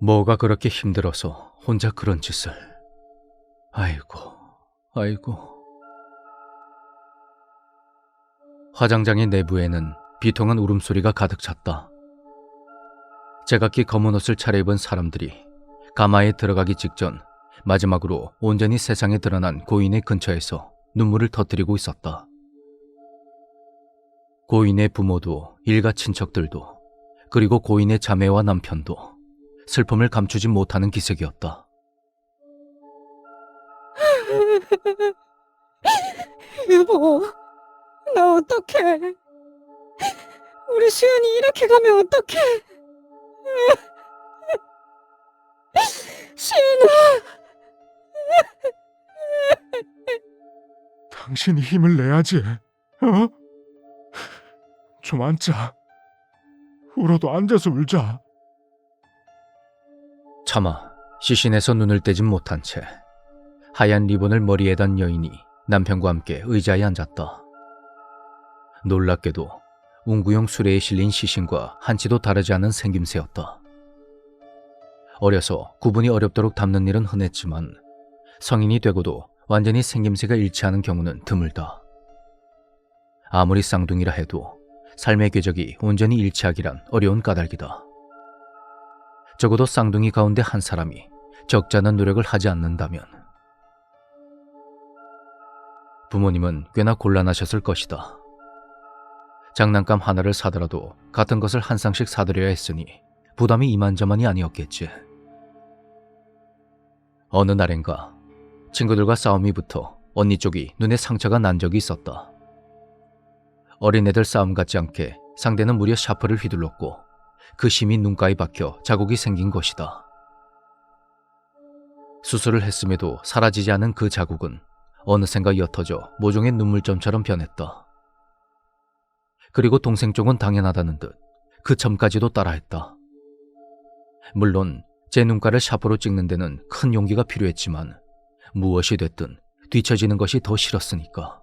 뭐가 그렇게 힘들어서 혼자 그런 짓을. 아이고, 아이고. 화장장의 내부에는 비통한 울음소리가 가득 찼다. 제각기 검은 옷을 차려입은 사람들이 가마에 들어가기 직전 마지막으로 온전히 세상에 드러난 고인의 근처에서 눈물을 터뜨리고 있었다. 고인의 부모도 일가 친척들도 그리고 고인의 자매와 남편도 슬픔을 감추지 못하는 기색이었다. 여보, 나 어떡해. 우리 수연이 이렇게 가면 어떡해. 수연아. 당신이 힘을 내야지. 어? 좀 앉자. 울어도 앉아서 울자. 차마 시신에서 눈을 떼지 못한 채 하얀 리본을 머리에 단 여인이 남편과 함께 의자에 앉았다. 놀랍게도 웅구용 수레에 실린 시신과 한치도 다르지 않은 생김새였다. 어려서 구분이 어렵도록 담는 일은 흔했지만 성인이 되고도 완전히 생김새가 일치하는 경우는 드물다. 아무리 쌍둥이라 해도 삶의 궤적이 온전히 일치하기란 어려운 까닭이다. 적어도 쌍둥이 가운데 한 사람이 적잖은 노력을 하지 않는다면. 부모님은 꽤나 곤란하셨을 것이다. 장난감 하나를 사더라도 같은 것을 한 쌍씩 사드려야 했으니 부담이 이만저만이 아니었겠지. 어느 날엔가 친구들과 싸움이 붙어 언니 쪽이 눈에 상처가 난 적이 있었다. 어린애들 싸움 같지 않게 상대는 무려 샤프를 휘둘렀고 그 심이 눈가에 박혀 자국이 생긴 것이다. 수술을 했음에도 사라지지 않은 그 자국은 어느샌가 옅어져 모종의 눈물점처럼 변했다. 그리고 동생 쪽은 당연하다는 듯 그 점까지도 따라했다. 물론 제 눈가를 샤프로 찍는 데는 큰 용기가 필요했지만 무엇이 됐든 뒤처지는 것이 더 싫었으니까.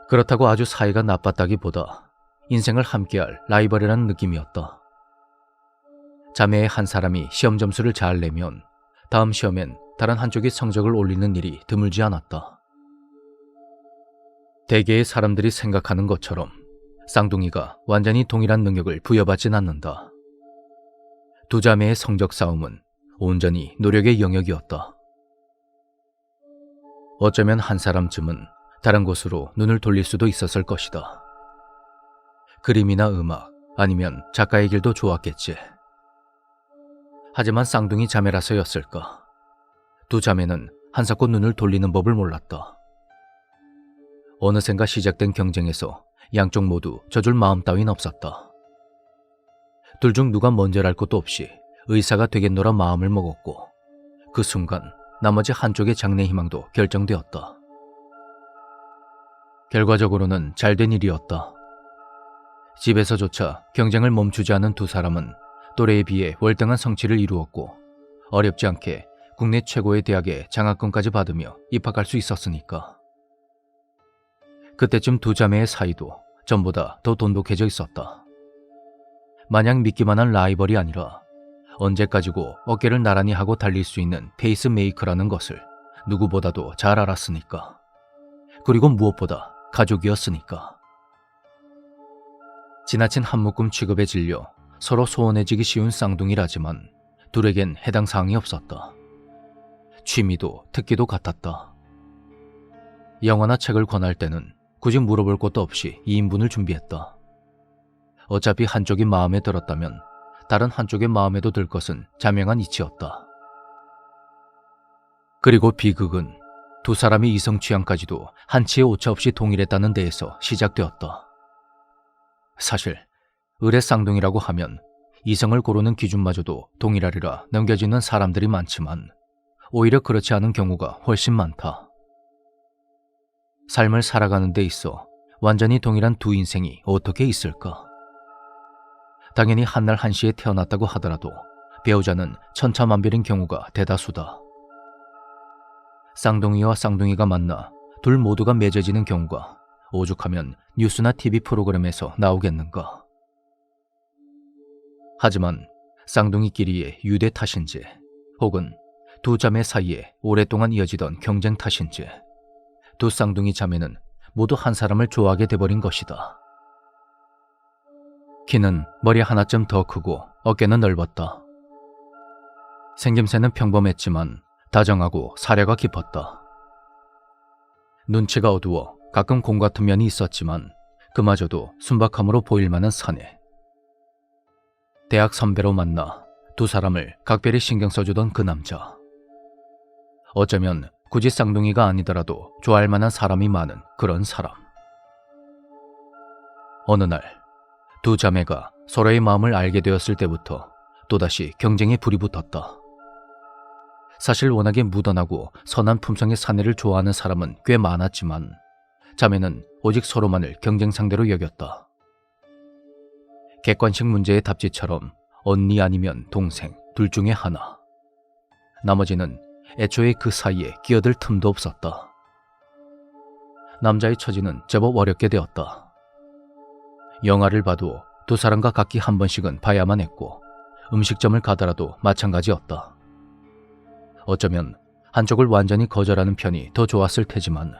그렇다고 아주 사이가 나빴다기보다 인생을 함께할 라이벌이라는 느낌이었다. 자매의 한 사람이 시험 점수를 잘 내면 다음 시험엔 다른 한쪽이 성적을 올리는 일이 드물지 않았다. 대개의 사람들이 생각하는 것처럼 쌍둥이가 완전히 동일한 능력을 부여받진 않는다. 두 자매의 성적 싸움은 온전히 노력의 영역이었다. 어쩌면 한 사람쯤은 다른 곳으로 눈을 돌릴 수도 있었을 것이다. 그림이나 음악 아니면 작가의 길도 좋았겠지. 하지만 쌍둥이 자매라서였을까. 두 자매는 한사코 눈을 돌리는 법을 몰랐다. 어느샌가 시작된 경쟁에서 양쪽 모두 져줄 마음 따윈 없었다. 둘 중 누가 먼저랄 것도 없이 의사가 되겠노라 마음을 먹었고 그 순간 나머지 한쪽의 장래 희망도 결정되었다. 결과적으로는 잘된 일이었다. 집에서조차 경쟁을 멈추지 않은 두 사람은 또래에 비해 월등한 성취를 이루었고 어렵지 않게 국내 최고의 대학에 장학금까지 받으며 입학할 수 있었으니까. 그때쯤 두 자매의 사이도 전보다 더 돈독해져 있었다. 마냥 믿기만 한 라이벌이 아니라 언제까지고 어깨를 나란히 하고 달릴 수 있는 페이스메이커라는 것을 누구보다도 잘 알았으니까. 그리고 무엇보다 가족이었으니까. 지나친 한묶음 취급에 질려 서로 소원해지기 쉬운 쌍둥이라지만 둘에겐 해당 사항이 없었다. 취미도 특기도 같았다. 영화나 책을 권할 때는 굳이 물어볼 것도 없이 2인분을 준비했다. 어차피 한쪽이 마음에 들었다면 다른 한쪽의 마음에도 들 것은 자명한 이치였다. 그리고 비극은 두 사람의 이성 취향까지도 한치의 오차 없이 동일했다는 데에서 시작되었다. 사실 을의 쌍둥이라고 하면 이성을 고르는 기준마저도 동일하리라 넘겨지는 사람들이 많지만 오히려 그렇지 않은 경우가 훨씬 많다. 삶을 살아가는 데 있어 완전히 동일한 두 인생이 어떻게 있을까? 당연히 한날 한시에 태어났다고 하더라도 배우자는 천차만별인 경우가 대다수다. 쌍둥이와 쌍둥이가 만나 둘 모두가 맺어지는 경우가 오죽하면 뉴스나 TV 프로그램에서 나오겠는가. 하지만 쌍둥이끼리의 유대 탓인지 혹은 두 자매 사이에 오랫동안 이어지던 경쟁 탓인지 두 쌍둥이 자매는 모두 한 사람을 좋아하게 돼버린 것이다. 키는 머리 하나쯤 더 크고 어깨는 넓었다. 생김새는 평범했지만 다정하고 사려가 깊었다. 눈치가 어두워 가끔 공 같은 면이 있었지만 그마저도 순박함으로 보일 만한 사내. 대학 선배로 만나 두 사람을 각별히 신경 써주던 그 남자. 어쩌면 굳이 쌍둥이가 아니더라도 좋아할 만한 사람이 많은 그런 사람. 어느 날 두 자매가 서로의 마음을 알게 되었을 때부터 또다시 경쟁에 불이 붙었다. 사실 워낙에 무던하고 선한 품성의 사내를 좋아하는 사람은 꽤 많았지만 자매는 오직 서로만을 경쟁 상대로 여겼다. 객관식 문제의 답지처럼 언니 아니면 동생 둘 중에 하나. 나머지는 애초에 그 사이에 끼어들 틈도 없었다. 남자의 처지는 제법 어렵게 되었다. 영화를 봐도 두 사람과 각기 한 번씩은 봐야만 했고 음식점을 가더라도 마찬가지였다. 어쩌면 한쪽을 완전히 거절하는 편이 더 좋았을 테지만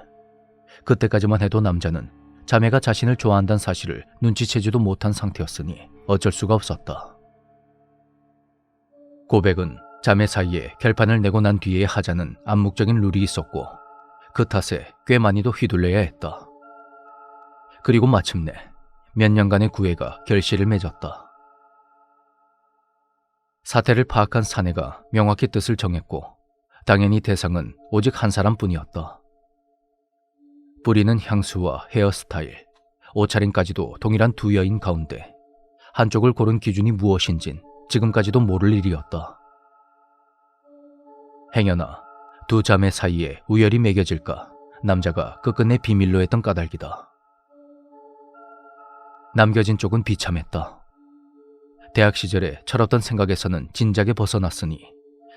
그때까지만 해도 남자는 자매가 자신을 좋아한다는 사실을 눈치채지도 못한 상태였으니 어쩔 수가 없었다. 고백은 자매 사이에 결판을 내고 난 뒤에 하자는 암묵적인 룰이 있었고 그 탓에 꽤 많이도 휘둘려야 했다. 그리고 마침내 몇 년간의 구애가 결실을 맺었다. 사태를 파악한 사내가 명확히 뜻을 정했고 당연히 대상은 오직 한 사람뿐이었다. 뿌리는 향수와 헤어스타일, 옷차림까지도 동일한 두 여인 가운데 한쪽을 고른 기준이 무엇인진 지금까지도 모를 일이었다. 행여나 두 자매 사이에 우열이 매겨질까 남자가 끝끝내 비밀로 했던 까닭이다. 남겨진 쪽은 비참했다. 대학 시절에 철없던 생각에서는 진작에 벗어났으니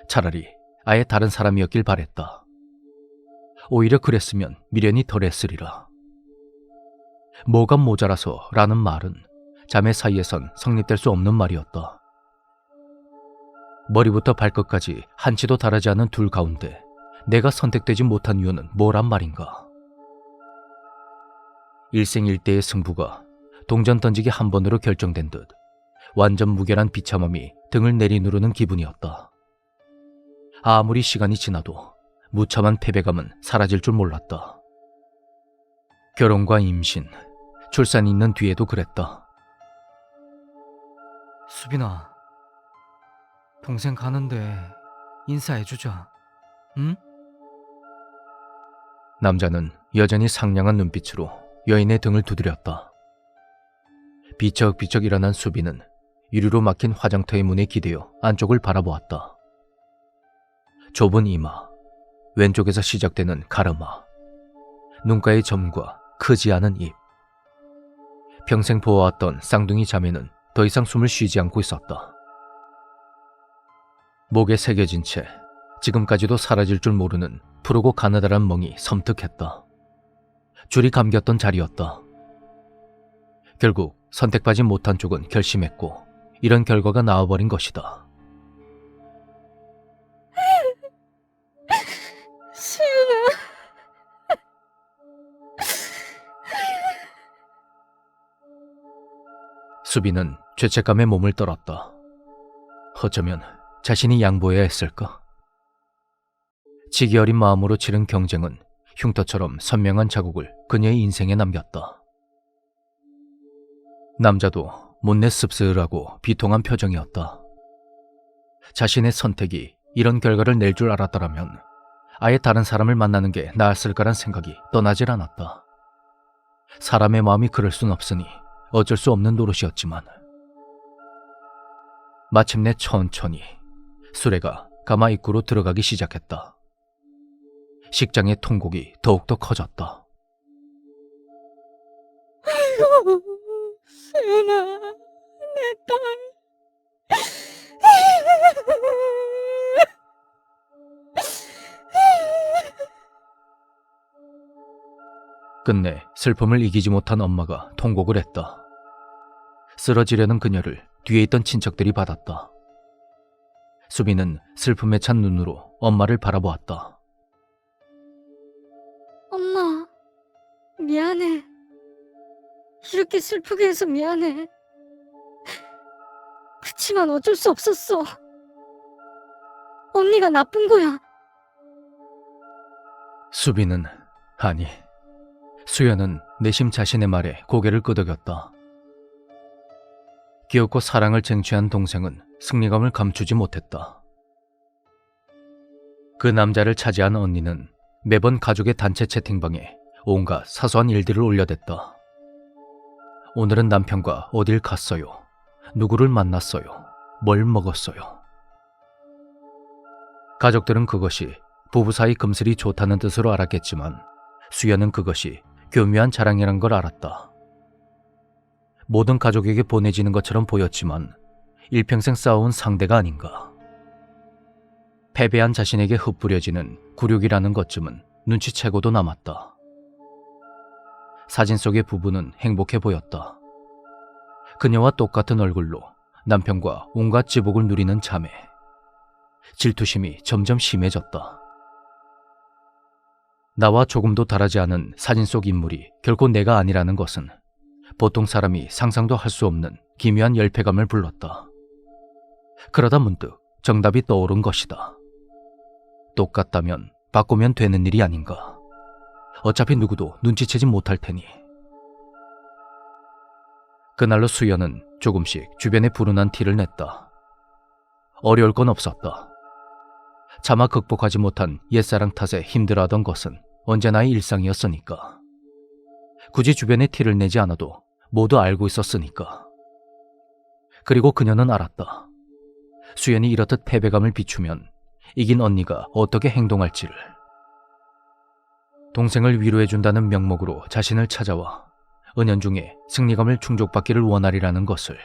차라리 아예 다른 사람이었길 바랬다. 오히려 그랬으면 미련이 덜했으리라. 뭐가 모자라서 라는 말은 자매 사이에선 성립될 수 없는 말이었다. 머리부터 발끝까지 한치도 다르지 않은 둘 가운데 내가 선택되지 못한 이유는 뭐란 말인가. 일생일대의 승부가 동전 던지기 한 번으로 결정된 듯 완전 무결한 비참함이 등을 내리누르는 기분이었다. 아무리 시간이 지나도 무참한 패배감은 사라질 줄 몰랐다. 결혼과 임신, 출산이 있는 뒤에도 그랬다. 수빈아, 동생 가는데 인사해주자, 응? 남자는 여전히 상냥한 눈빛으로 여인의 등을 두드렸다. 비척비척 일어난 수빈은 유리로 막힌 화장터의 문에 기대어 안쪽을 바라보았다. 좁은 이마, 왼쪽에서 시작되는 가르마, 눈가의 점과 크지 않은 입. 평생 보아왔던 쌍둥이 자매는 더 이상 숨을 쉬지 않고 있었다. 목에 새겨진 채 지금까지도 사라질 줄 모르는 푸르고 가느다란 멍이 섬뜩했다. 줄이 감겼던 자리였다. 결국 선택받지 못한 쪽은 결심했고 이런 결과가 나와버린 것이다. 수연아. 수빈은 죄책감에 몸을 떨었다. 어쩌면 자신이 양보해야 했을까? 지기 어린 마음으로 치른 경쟁은 흉터처럼 선명한 자국을 그녀의 인생에 남겼다. 남자도 못내 씁쓸하고 비통한 표정이었다. 자신의 선택이 이런 결과를 낼 줄 알았더라면 아예 다른 사람을 만나는 게 나았을 거란 생각이 떠나질 않았다. 사람의 마음이 그럴 순 없으니 어쩔 수 없는 노릇이었지만 마침내 천천히 수레가 가마 입구로 들어가기 시작했다. 식장의 통곡이 더욱더 커졌다. 아이고, 수연아, 내 딸. 끝내 슬픔을 이기지 못한 엄마가 통곡을 했다. 쓰러지려는 그녀를 뒤에 있던 친척들이 받았다. 수빈은 슬픔에 찬 눈으로 엄마를 바라보았다. 엄마, 미안해. 이렇게 슬프게 해서 미안해. 그치만 어쩔 수 없었어. 언니가 나쁜 거야. 수빈은, 아니, 수연은 내심 자신의 말에 고개를 끄덕였다. 귀엽고 사랑을 쟁취한 동생은 승리감을 감추지 못했다. 그 남자를 차지한 언니는 매번 가족의 단체 채팅방에 온갖 사소한 일들을 올려댔다. 오늘은 남편과 어딜 갔어요. 누구를 만났어요. 뭘 먹었어요. 가족들은 그것이 부부 사이 금슬이 좋다는 뜻으로 알았겠지만 수연은 그것이 교묘한 자랑이란 걸 알았다. 모든 가족에게 보내지는 것처럼 보였지만 일평생 쌓아온 상대가 아닌가. 패배한 자신에게 흩뿌려지는 굴욕이라는 것쯤은 눈치채고도 남았다. 사진 속의 부부는 행복해 보였다. 그녀와 똑같은 얼굴로 남편과 온갖 지복을 누리는 자매. 질투심이 점점 심해졌다. 나와 조금도 다르지 않은 사진 속 인물이 결코 내가 아니라는 것은 보통 사람이 상상도 할 수 없는 기묘한 열패감을 불렀다. 그러다 문득 정답이 떠오른 것이다. 똑같다면 바꾸면 되는 일이 아닌가. 어차피 누구도 눈치채지 못할 테니. 그날로 수연은 조금씩 주변에 불운한 티를 냈다. 어려울 건 없었다. 차마 극복하지 못한 옛사랑 탓에 힘들어하던 것은 언제나의 일상이었으니까. 굳이 주변에 티를 내지 않아도 모두 알고 있었으니까. 그리고 그녀는 알았다. 수연이 이렇듯 패배감을 비추면 이긴 언니가 어떻게 행동할지를. 동생을 위로해준다는 명목으로 자신을 찾아와 은연중에 승리감을 충족받기를 원하리라는 것을.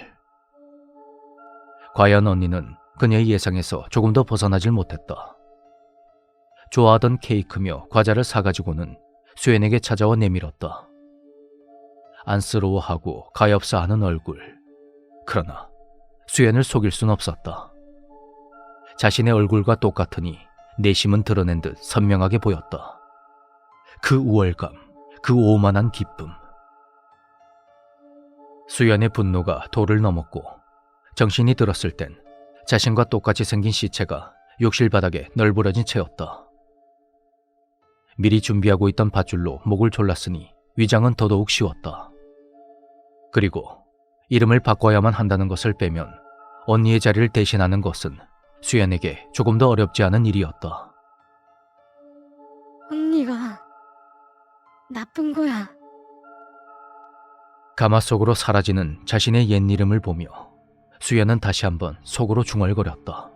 과연 언니는 그녀의 예상에서 조금 더 벗어나질 못했다. 좋아하던 케이크며 과자를 사가지고는 수연에게 찾아와 내밀었다. 안쓰러워하고 가엾어하는 얼굴. 그러나 수연을 속일 순 없었다. 자신의 얼굴과 똑같으니 내심은 드러낸 듯 선명하게 보였다. 그 우월감, 그 오만한 기쁨. 수연의 분노가 도를 넘었고 정신이 들었을 땐 자신과 똑같이 생긴 시체가 욕실 바닥에 널브러진 채였다. 미리 준비하고 있던 밧줄로 목을 졸랐으니 위장은 더더욱 쉬웠다. 그리고 이름을 바꿔야만 한다는 것을 빼면 언니의 자리를 대신하는 것은 수연에게 조금 더 어렵지 않은 일이었다. 언니가 나쁜 거야. 가마 속으로 사라지는 자신의 옛 이름을 보며 수연은 다시 한번 속으로 중얼거렸다.